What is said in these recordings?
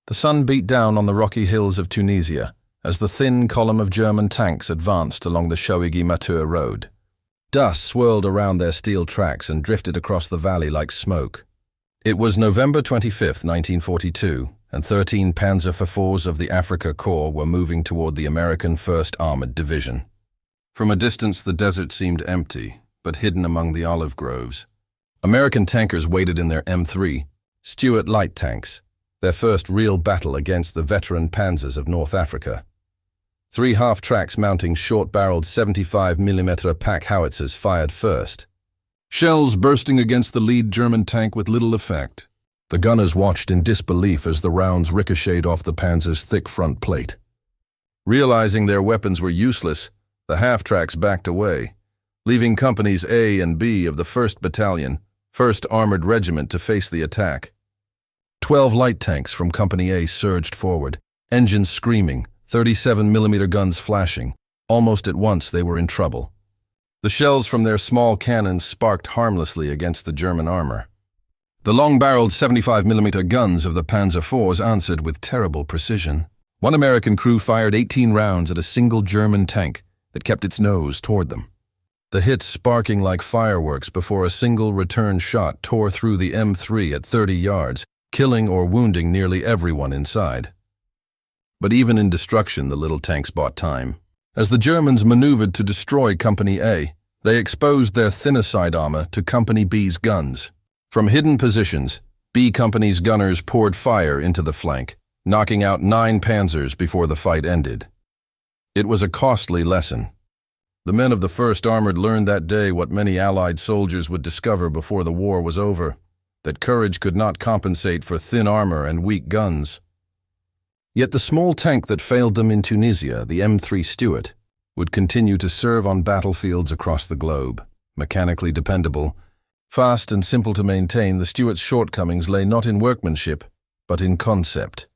The sun beat down on the rocky hills of Tunisia as the thin column of German tanks advanced along the Chouigi-Matur road. Dust swirled around their steel tracks and drifted across the valley like smoke. It was November 25, 1942, and 13 Panzer IV of the Afrika Korps were moving toward the American 1st Armored Division. From a distance, the desert seemed empty, but hidden among the olive groves. American tankers waited in their M-3 Stuart light tanks, their first real battle against the veteran panzers of North Africa. 3 half-tracks mounting short-barreled 75mm pack howitzers fired first, shells bursting against the lead German tank with little effect. The gunners watched in disbelief as the rounds ricocheted off the panzer's thick front plate. Realizing their weapons were useless, the half-tracks backed away, leaving Companies A and B of the 1st Battalion, 1st Armored Regiment to face the attack. 12 light tanks from Company A surged forward, engines screaming, 37mm guns flashing. Almost at once they were in trouble. The shells from their small cannons sparked harmlessly against the German armor. The long-barreled 75mm guns of the Panzer IVs answered with terrible precision. One American crew fired 18 rounds at a single German tank that kept its nose toward them, the hits sparking like fireworks before a single return shot tore through the M3 at 30 yards, killing or wounding nearly everyone inside. But even in destruction, the little tanks bought time. As the Germans maneuvered to destroy Company A, they exposed their thinner side armor to Company B's guns. From hidden positions, B Company's gunners poured fire into the flank, knocking out 9 panzers before the fight ended. It was a costly lesson. The men of the 1st Armored learned that day what many Allied soldiers would discover before the war was over, that courage could not compensate for thin armor and weak guns. Yet the small tank that failed them in Tunisia, the M-3 Stuart, would continue to serve on battlefields across the globe. Mechanically dependable, fast and simple to maintain, the Stuart's shortcomings lay not in workmanship, but in concept.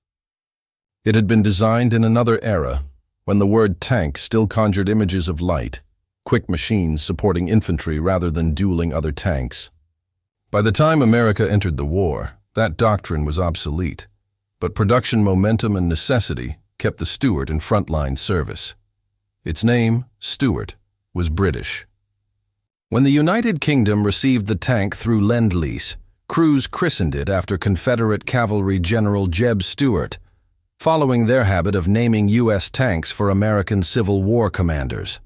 It had been designed in another era, when the word tank still conjured images of light, quick machines supporting infantry rather than dueling other tanks. By the time America entered the war, that doctrine was obsolete, but production momentum and necessity kept the Stuart in frontline service. Its name, Stuart, was British. When the United Kingdom received the tank through Lend-Lease, crews christened it after Confederate Cavalry General Jeb Stuart, following their habit of naming U.S. tanks for American Civil War commanders.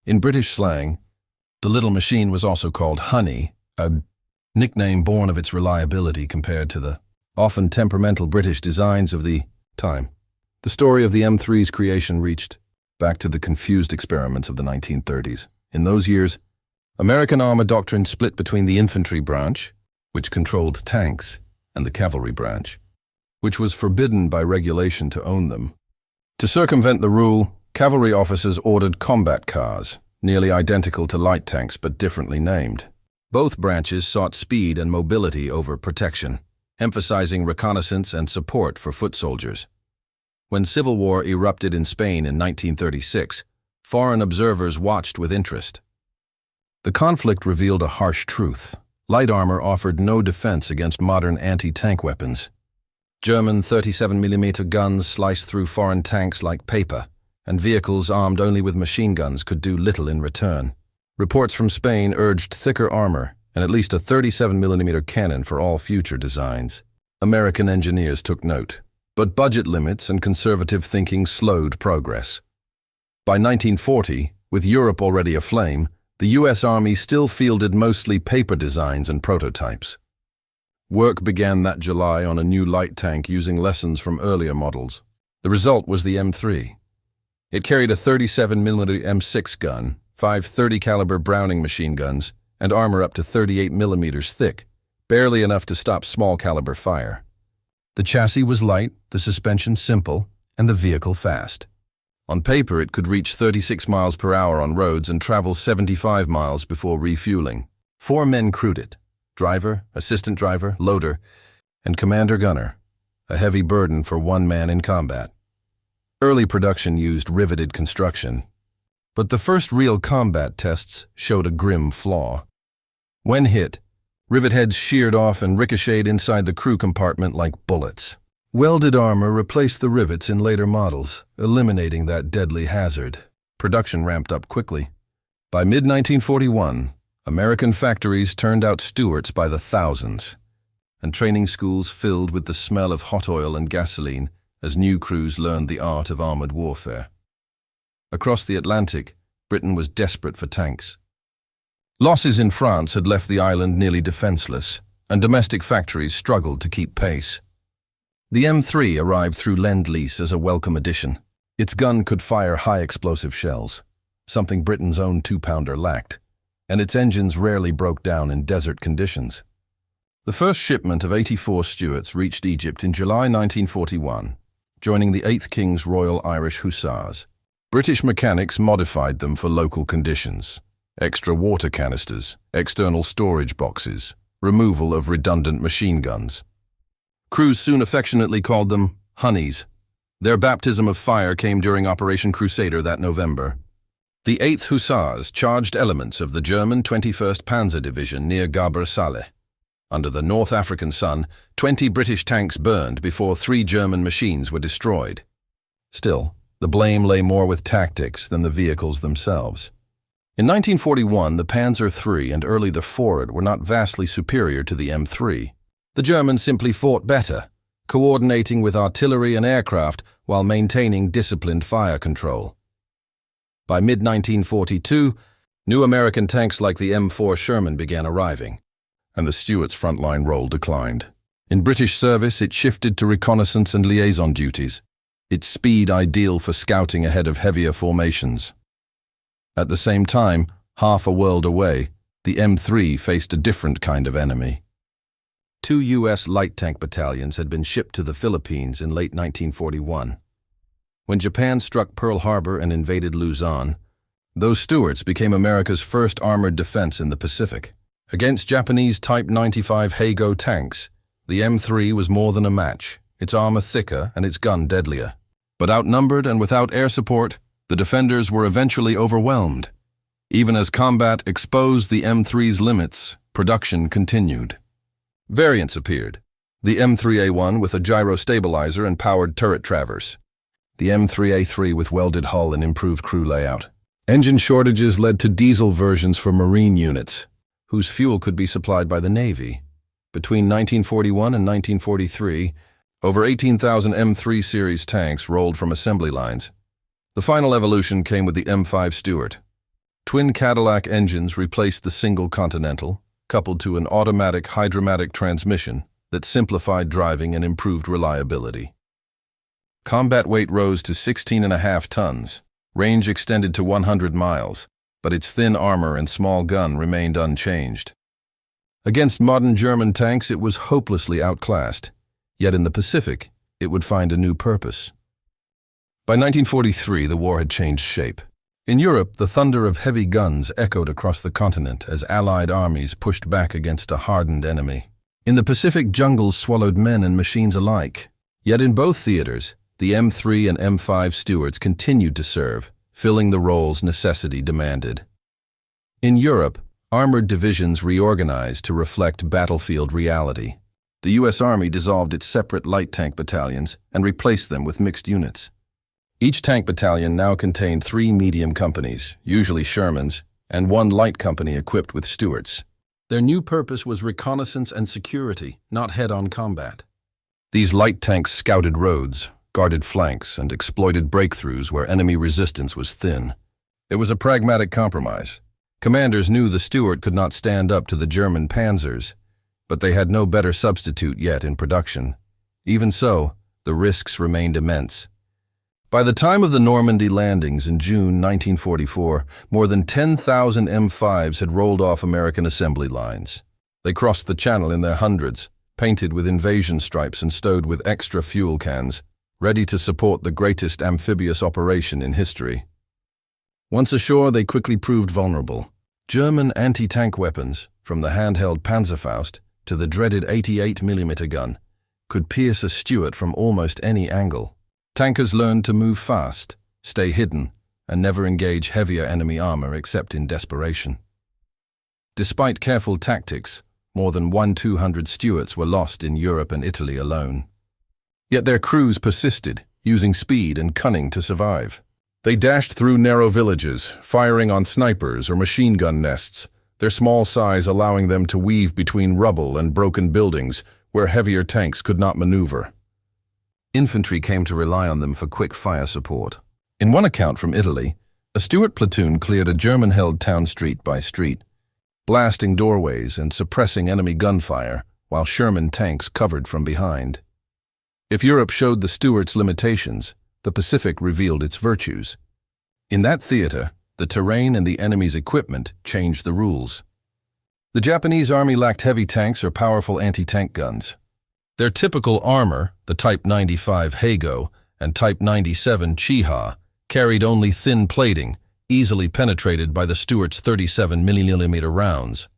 In British slang, the little machine was also called Honey, a nickname born of its reliability compared to the often temperamental British designs of the time. The story of the M3's creation reached back to the confused experiments of the 1930s. In those years, American armor doctrine split between the infantry branch, which controlled tanks, and the cavalry branch, which was forbidden by regulation to own them. To circumvent the rule, cavalry officers ordered combat cars, nearly identical to light tanks but differently named. Both branches sought speed and mobility over protection, emphasizing reconnaissance and support for foot soldiers. When civil war erupted in Spain in 1936, foreign observers watched with interest. The conflict revealed a harsh truth. Light armor offered no defense against modern anti-tank weapons. German 37mm guns sliced through foreign tanks like paper, and vehicles armed only with machine guns could do little in return. Reports from Spain urged thicker armor and at least a 37mm cannon for all future designs. American engineers took note, but budget limits and conservative thinking slowed progress. By 1940, with Europe already aflame, the U.S. Army still fielded mostly paper designs and prototypes. Work began that July on a new light tank using lessons from earlier models. The result was the M3. It carried a 37mm M6 gun, 5 30-caliber Browning machine guns, and armor up to 38mm thick, barely enough to stop small-caliber fire. The chassis was light, the suspension simple, and the vehicle fast. On paper, it could reach 36 miles per hour on roads and travel 75 miles before refueling. 4 men crewed it: driver, assistant driver, loader, and commander-gunner, a heavy burden for one man in combat. Early production used riveted construction, but the first real combat tests showed a grim flaw. When hit, rivet heads sheared off and ricocheted inside the crew compartment like bullets. Welded armor replaced the rivets in later models, eliminating that deadly hazard. Production ramped up quickly. By mid-1941, American factories turned out Stuarts by the thousands, and training schools filled with the smell of hot oil and gasoline as new crews learned the art of armored warfare. Across the Atlantic, Britain was desperate for tanks. Losses in France had left the island nearly defenseless, and domestic factories struggled to keep pace. The M3 arrived through Lend-Lease as a welcome addition. Its gun could fire high-explosive shells, something Britain's own 2-pounder lacked, and its engines rarely broke down in desert conditions. The first shipment of 84 Stuarts reached Egypt in July 1941, joining the 8th King's Royal Irish Hussars. British mechanics modified them for local conditions: extra water canisters, external storage boxes, removal of redundant machine guns. Crews soon affectionately called them Honeys. Their baptism of fire came during Operation Crusader that November. The 8th Hussars charged elements of the German 21st Panzer Division near Gabr Saleh. Under the North African sun, 20 British tanks burned before 3 German machines were destroyed. Still, the blame lay more with tactics than the vehicles themselves. In 1941, the Panzer III and early the Forward were not vastly superior to the M3. The Germans simply fought better, coordinating with artillery and aircraft while maintaining disciplined fire control. By mid-1942, new American tanks like the M4 Sherman began arriving, and the Stuart's frontline role declined. In British service, it shifted to reconnaissance and liaison duties, its speed ideal for scouting ahead of heavier formations. At the same time, half a world away, the M3 faced a different kind of enemy. 2 U.S. light tank battalions had been shipped to the Philippines in late 1941. When Japan struck Pearl Harbor and invaded Luzon, those Stuarts became America's first armored defense in the Pacific. Against Japanese Type 95 Heigo tanks, the M3 was more than a match, its armor thicker and its gun deadlier. But outnumbered and without air support, the defenders were eventually overwhelmed. Even as combat exposed the M3's limits, production continued. Variants appeared: the M3A1 with a gyro stabilizer and powered turret traverse, the M3A3 with welded hull and improved crew layout. Engine shortages led to diesel versions for Marine units, whose fuel could be supplied by the Navy. Between 1941 and 1943, over 18,000 M3 series tanks rolled from assembly lines. The final evolution came with the M-5 Stuart. Twin Cadillac engines replaced the single Continental, coupled to an automatic hydromatic transmission that simplified driving and improved reliability. Combat weight rose to 16.5 tons, range extended to 100 miles, but its thin armor and small gun remained unchanged. Against modern German tanks, it was hopelessly outclassed, yet in the Pacific, it would find a new purpose. By 1943, the war had changed shape. In Europe, the thunder of heavy guns echoed across the continent as Allied armies pushed back against a hardened enemy. In the Pacific, jungles swallowed men and machines alike. Yet in both theaters, the M3 and M5 Stuarts continued to serve, filling the roles necessity demanded. In Europe, armored divisions reorganized to reflect battlefield reality. The U.S. Army dissolved its separate light tank battalions and replaced them with mixed units. Each tank battalion now contained 3 medium companies, usually Shermans, and 1 light company equipped with Stuarts. Their new purpose was reconnaissance and security, not head-on combat. These light tanks scouted roads, guarded flanks, and exploited breakthroughs where enemy resistance was thin. It was a pragmatic compromise. Commanders knew the Stuart could not stand up to the German Panzers, but they had no better substitute yet in production. Even so, the risks remained immense. By the time of the Normandy landings in June 1944, more than 10,000 M5s had rolled off American assembly lines. They crossed the Channel in their hundreds, painted with invasion stripes and stowed with extra fuel cans, ready to support the greatest amphibious operation in history. Once ashore, they quickly proved vulnerable. German anti-tank weapons, from the handheld Panzerfaust to the dreaded 88mm gun, could pierce a Stuart from almost any angle. Tankers learned to move fast, stay hidden, and never engage heavier enemy armor except in desperation. Despite careful tactics, more than 1,200 Stuarts were lost in Europe and Italy alone. Yet their crews persisted, using speed and cunning to survive. They dashed through narrow villages, firing on snipers or machine gun nests, their small size allowing them to weave between rubble and broken buildings where heavier tanks could not maneuver. Infantry came to rely on them for quick fire support. In one account from Italy, a Stuart platoon cleared a German-held town street by street, blasting doorways and suppressing enemy gunfire while Sherman tanks covered from behind. If Europe showed the Stuarts' limitations, the Pacific revealed its virtues. In that theater, the terrain and the enemy's equipment changed the rules. The Japanese army lacked heavy tanks or powerful anti-tank guns. Their typical armor, the Type 95 Heigo and Type 97 Chiha, carried only thin plating, easily penetrated by the Stuart's 37mm rounds.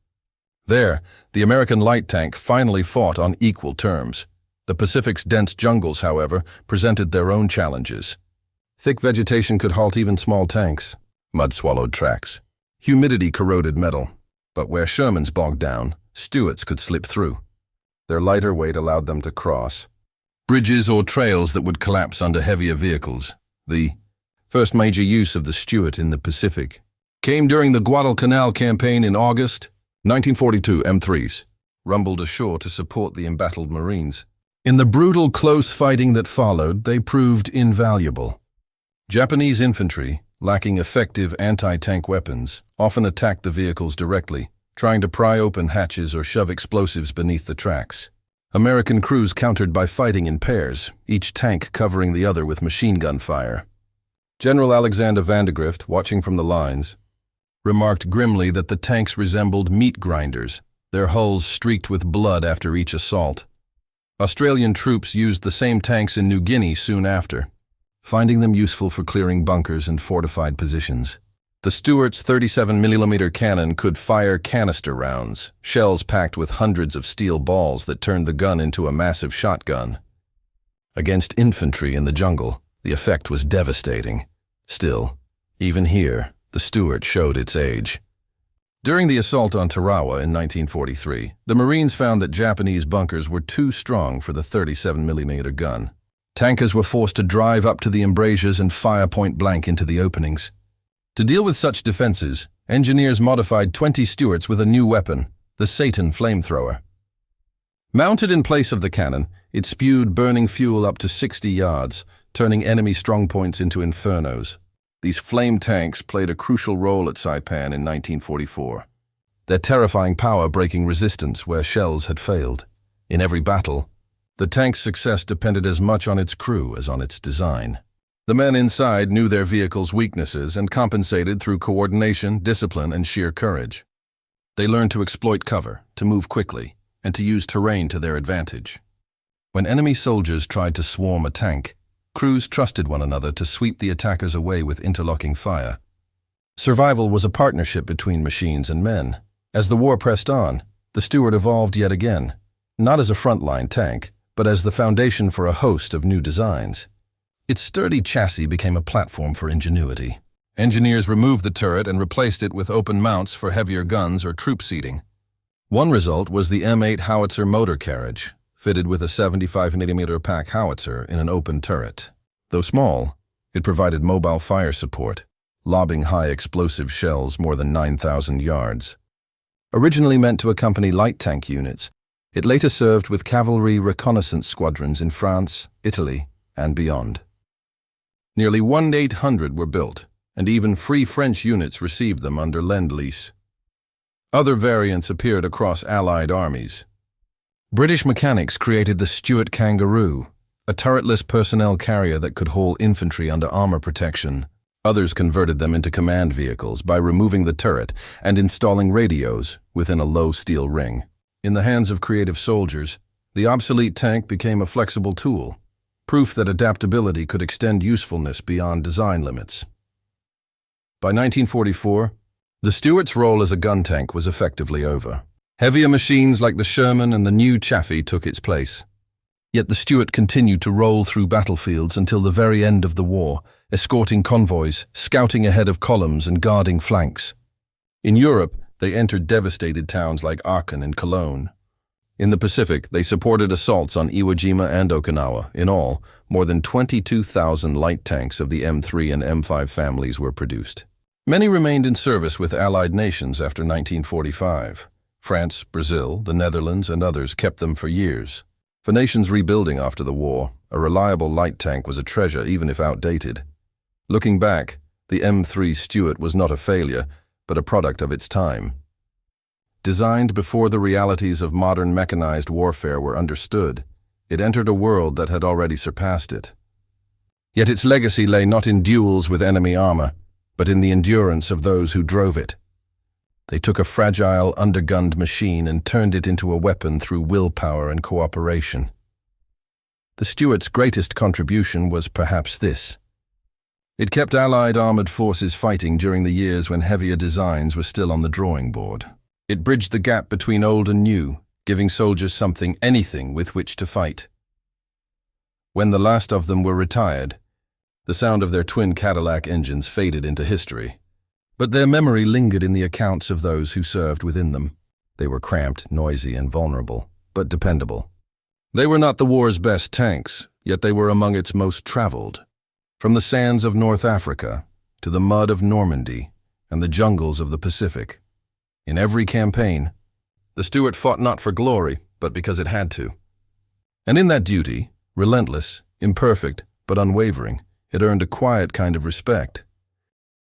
There, the American light tank finally fought on equal terms. The Pacific's dense jungles, however, presented their own challenges. Thick vegetation could halt even small tanks. Mud swallowed tracks. Humidity corroded metal. But where Shermans bogged down, Stuarts could slip through. Their lighter weight allowed them to cross bridges or trails that would collapse under heavier vehicles. The first major use of the Stuart in the Pacific came during the Guadalcanal campaign in August 1942. M3s rumbled ashore to support the embattled Marines. In the brutal close fighting that followed, they proved invaluable. Japanese infantry, lacking effective anti-tank weapons, often attacked the vehicles directly, trying to pry open hatches or shove explosives beneath the tracks. American crews countered by fighting in pairs, each tank covering the other with machine gun fire. General Alexander Vandegrift, watching from the lines, remarked grimly that the tanks resembled meat grinders, their hulls streaked with blood after each assault. Australian troops used the same tanks in New Guinea soon after, finding them useful for clearing bunkers and fortified positions. The Stuart's 37mm cannon could fire canister rounds, shells packed with hundreds of steel balls that turned the gun into a massive shotgun. Against infantry in the jungle, the effect was devastating. Still, even here, the Stuart showed its age. During the assault on Tarawa in 1943, the Marines found that Japanese bunkers were too strong for the 37mm gun. Tankers were forced to drive up to the embrasures and fire point blank into the openings. To deal with such defenses, engineers modified 20 Stuarts with a new weapon, the Satan flamethrower. Mounted in place of the cannon, it spewed burning fuel up to 60 yards, turning enemy strongpoints into infernos. These flame tanks played a crucial role at Saipan in 1944, their terrifying power breaking resistance where shells had failed. In every battle, the tank's success depended as much on its crew as on its design. The men inside knew their vehicle's weaknesses and compensated through coordination, discipline, and sheer courage. They learned to exploit cover, to move quickly, and to use terrain to their advantage. When enemy soldiers tried to swarm a tank, crews trusted one another to sweep the attackers away with interlocking fire. Survival was a partnership between machines and men. As the war pressed on, the Stuart evolved yet again, not as a frontline tank, but as the foundation for a host of new designs. Its sturdy chassis became a platform for ingenuity. Engineers removed the turret and replaced it with open mounts for heavier guns or troop seating. One result was the M8 howitzer motor carriage, fitted with a 75mm pack howitzer in an open turret. Though small, it provided mobile fire support, lobbing high explosive shells more than 9,000 yards. Originally meant to accompany light tank units, it later served with cavalry reconnaissance squadrons in France, Italy, and beyond. Nearly 1,800 were built, and even Free French units received them under Lend-Lease. Other variants appeared across Allied armies. British mechanics created the Stuart Kangaroo, a turretless personnel carrier that could haul infantry under armor protection. Others converted them into command vehicles by removing the turret and installing radios within a low steel ring. In the hands of creative soldiers, the obsolete tank became a flexible tool, proof that adaptability could extend usefulness beyond design limits. By 1944, the Stuart's role as a gun tank was effectively over. Heavier machines like the Sherman and the new Chaffee took its place. Yet the Stuart continued to roll through battlefields until the very end of the war, escorting convoys, scouting ahead of columns and guarding flanks. In Europe, they entered devastated towns like Aachen and Cologne. In the Pacific, they supported assaults on Iwo Jima and Okinawa. In all, more than 22,000 light tanks of the M3 and M5 families were produced. Many remained in service with Allied nations after 1945. France, Brazil, the Netherlands, and others kept them for years. For nations rebuilding after the war, a reliable light tank was a treasure even if outdated. Looking back, the M-3 Stuart was not a failure, but a product of its time. Designed before the realities of modern mechanized warfare were understood, it entered a world that had already surpassed it. Yet its legacy lay not in duels with enemy armor, but in the endurance of those who drove it. They took a fragile, undergunned machine and turned it into a weapon through willpower and cooperation. The Stuart's greatest contribution was perhaps this. It kept Allied armored forces fighting during the years when heavier designs were still on the drawing board. It bridged the gap between old and new, giving soldiers something, anything, with which to fight. When the last of them were retired, the sound of their twin Cadillac engines faded into history. But their memory lingered in the accounts of those who served within them. They were cramped, noisy, and vulnerable, but dependable. They were not the war's best tanks, yet they were among its most traveled. From the sands of North Africa to the mud of Normandy and the jungles of the Pacific. In every campaign, the Stuart fought not for glory, but because it had to. And in that duty, relentless, imperfect, but unwavering, it earned a quiet kind of respect.